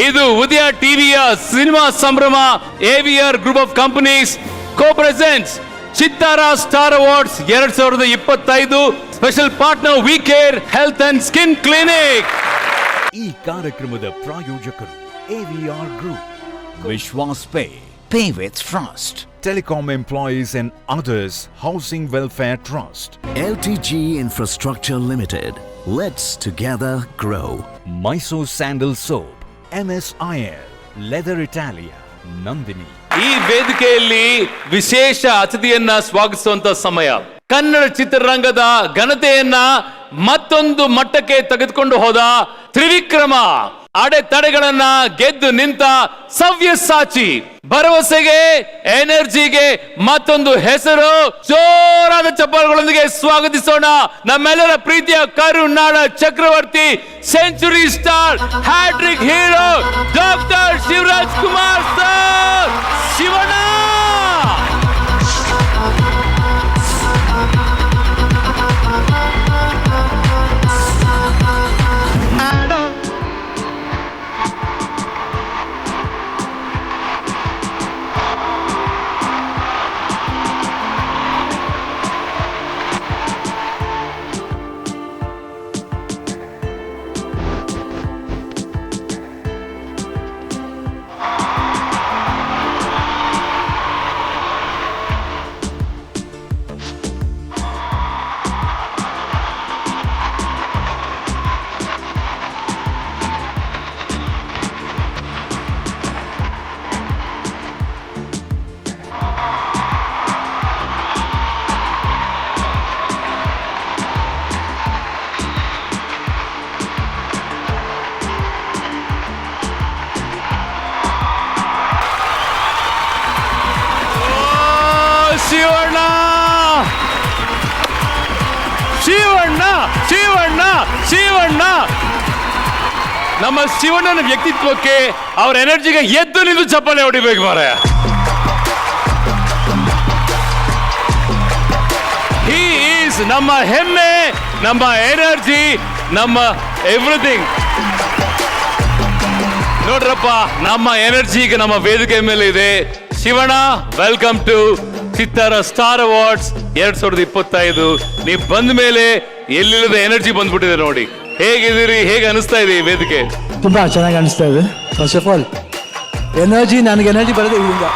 ಇದು ಉದಯ ಟಿವಿಯ ಸಿನಿಮಾ ಸಂಭ್ರಮ AVR group of companies co presents Chittara star awards 2025 special partner we care health and skin clinic. ಈ ಕಾರ್ಯಕ್ರಮದ ಪ್ರಾಯೋಜಕರು AVR group, Vishwas pay with trust, Telecom Employees and Others Housing Welfare Trust, LTG Infrastructure Limited. Let's together grow. Mysore Sandal Soap, MSIL, Leather Italia, Nandini. ಈ ವೇದಿಕೆಯಲ್ಲಿ ವಿಶೇಷ ಅತಿಥಿಯನ್ನ ಸ್ವಾಗತಿಸುವಂತ ಸಮಯ. ಕನ್ನಡ ಚಿತ್ರರಂಗದ ಘನತೆಯನ್ನ ಮತ್ತೊಂದು ಮಟ್ಟಕ್ಕೆ ತೆಗೆದುಕೊಂಡು ಹೋದ ತ್ರಿವಿಕ್ರಮ, ಅಡೆತಡೆಗಳನ್ನ ಗೆದ್ದು ನಿಂತ ಸವ್ಯಸಾಚಿ, ಭರವಸೆಗೆ ಎನರ್ಜಿಗೆ ಮತ್ತೊಂದು ಹೆಸರು. ಜೋರಾದ ಚಪ್ಪಾಳೆಗಳೊಂದಿಗೆ ಸ್ವಾಗತಿಸೋಣ ನಮ್ಮೆಲ್ಲರ ಪ್ರೀತಿಯ ಕರುನಾಡ ಚಕ್ರವರ್ತಿ, century star, hat-trick hero doctor Shivaraj Kumar sir. Shivanna Shivanna Shivanna Shivanna Shivanna ನಮ್ಮ ಶಿವಣ್ಣನ ವ್ಯಕ್ತಿತ್ವಕ್ಕೆ, ಅವರ ಎನರ್ಜಿಗೆ ಎದ್ದು ನಿಂತು ಚಪ್ಪಾಳೆ ಹೊಡಿಬೇಕು ಮಾರಾಯ. ಹಿ ಈಸ್ ನಮ್ಮ ಹೆಮ್ಮೆ, ನಮ್ಮ ಎನರ್ಜಿ, ನಮ್ಮ ಎವ್ರಿಥಿಂಗ್. ನೋಡ್ರಪ್ಪ, ನಮ್ಮ ಎನರ್ಜಿಗೆ ನಮ್ಮ ವೇದಿಕೆ ಮೇಲೆ ಇದೆ. ಶಿವಣ್ಣ, ವೆಲ್ಕಮ್ ಟು ಚಿತ್ತಾರ ಸ್ಟಾರ್ ಅವಾರ್ಡ್ಸ್ 2025. ನೀವು ಬಂದ ಮೇಲೆ ಎಲ್ಲಿಲ್ಲದ ಎನರ್ಜಿ ಬಂದ್ಬಿಟ್ಟಿದೆ ನೋಡಿ. ಹೇಗಿದ್ದೀರಿ? ಹೇಗೆ ಅನಿಸ್ತಾ ಇದೆ ಈ ವೇದಿಕೆ? ತುಂಬ ಚೆನ್ನಾಗಿ ಅನಿಸ್ತಾ ಇದೆ. ಫಸ್ಟ್ ಆಫ್ ಆಲ್ ಎನರ್ಜಿ, ನನಗೆ ಎನರ್ಜಿ ಬರೋದು ಇದರಿಂದ,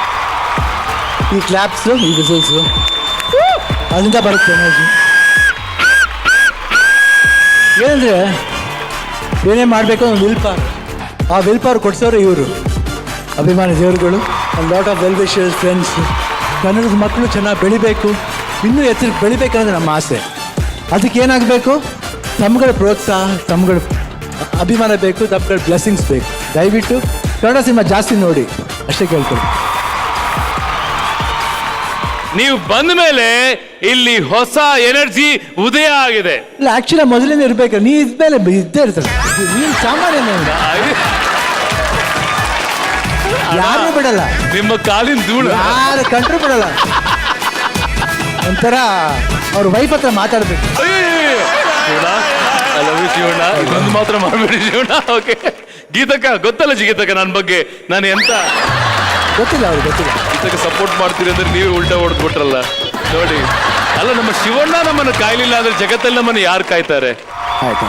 ಈ ಕ್ಲಾಪ್ಸು, ಈ ವಿಸಲ್ಸು, ಅದರಿಂದ ಬರುತ್ತೆ ಎನರ್ಜಿ. ಏನಂದರೆ ಏನೇ ಮಾಡಬೇಕು ಒಂದು ವಿಲ್ ಪವರ್, ಆ ವಿಲ್ ಪವರ್ ಕೊಡಿಸೋರು ಇವರು ಅಭಿಮಾನಿ ದೇವರುಗಳು. ಒಂದು lot of well wishers, friends. ಕನ್ನಡದ ಮಕ್ಕಳು ಚೆನ್ನಾಗಿ ಬೆಳಿಬೇಕು, ಇನ್ನೂ ಎತ್ತರಕ್ಕೆ ಬೆಳಿಬೇಕನ್ನೋದು ನಮ್ಮ ಆಸೆ. ಅದಕ್ಕೆ ಏನಾಗಬೇಕು? ತಮ್ಮಗಳ ಪ್ರೋತ್ಸಾಹ, ತಮ್ಮಗಳ ಅಭಿಮಾನ ಬೇಕು, ತಮ್ಮಗಳ ಬ್ಲೆಸ್ಸಿಂಗ್ಸ್ ಬೇಕು. ದಯವಿಟ್ಟು ಕನ್ನಡ ಸಿನಿಮಾ ಜಾಸ್ತಿ ನೋಡಿ, ಅಷ್ಟೇ ಕೇಳ್ಕೊಳ್ಳಿ. ನೀವು ಬಂದ ಮೇಲೆ ಇಲ್ಲಿ ಹೊಸ ಎನರ್ಜಿ ಉದಯ ಆಗಿದೆ. ಇಲ್ಲ, ಆ್ಯಕ್ಚುಲಿ ಮೊದಲಿಂದ ಇರಬೇಕು. ನೀ ಇದ್ಮೇಲೆ ಇದ್ದೇ ಇರ್ತಾರೆ. ನೀನು ಸಾಮಾನ್ಯ, ಯಾರು ಬಿಡಲ್ಲ, ನಿಮ್ಮ ಕಾಲಿನ ಧೂಳು ಯಾರು ಕಂಡ್ರು ಬಿಡಲ್ಲ. ಒಂಥರ ಅವ್ರ ವೈಫ್ ಹತ್ರ ಮಾತಾಡ್ಬೇಕು. ಶಿವಣ್ಣ, ಇದೊಂದು ಮಾತ್ರ ಮಾಡಬೇಡಿ ಶಿವಣ್ಣ. ಓಕೆ, ಗೀತಕ್ಕ ಗೊತ್ತಲ್ಲ ಗೀತಕ್ಕ ನನ್ನ ಬಗ್ಗೆ ನಾನು ಎಂತ ಗೊತ್ತಿಲ್ಲ, ಅವ್ರಿಗೆ ಗೊತ್ತಿಲ್ಲ. ಗೀತಕ್ಕೆ ಸಪೋರ್ಟ್ ಮಾಡ್ತೀರಿ ಅಂದ್ರೆ ನೀವು ಉಲ್ಟಾ ಹೊಡೆದ್ಬಿಟ್ರಲ್ಲ ನೋಡಿ. ಅಲ್ಲ, ನಮ್ಮ ಶಿವಣ್ಣ ನಮ್ಮನ್ನು ಕಾಯ್ಲಿಲ್ಲ ಅಂದ್ರೆ ಜಗತ್ತಲ್ಲಿ ನಮ್ಮನ್ನು ಯಾರು ಕಾಯ್ತಾರೆ? ಆಯ್ತು.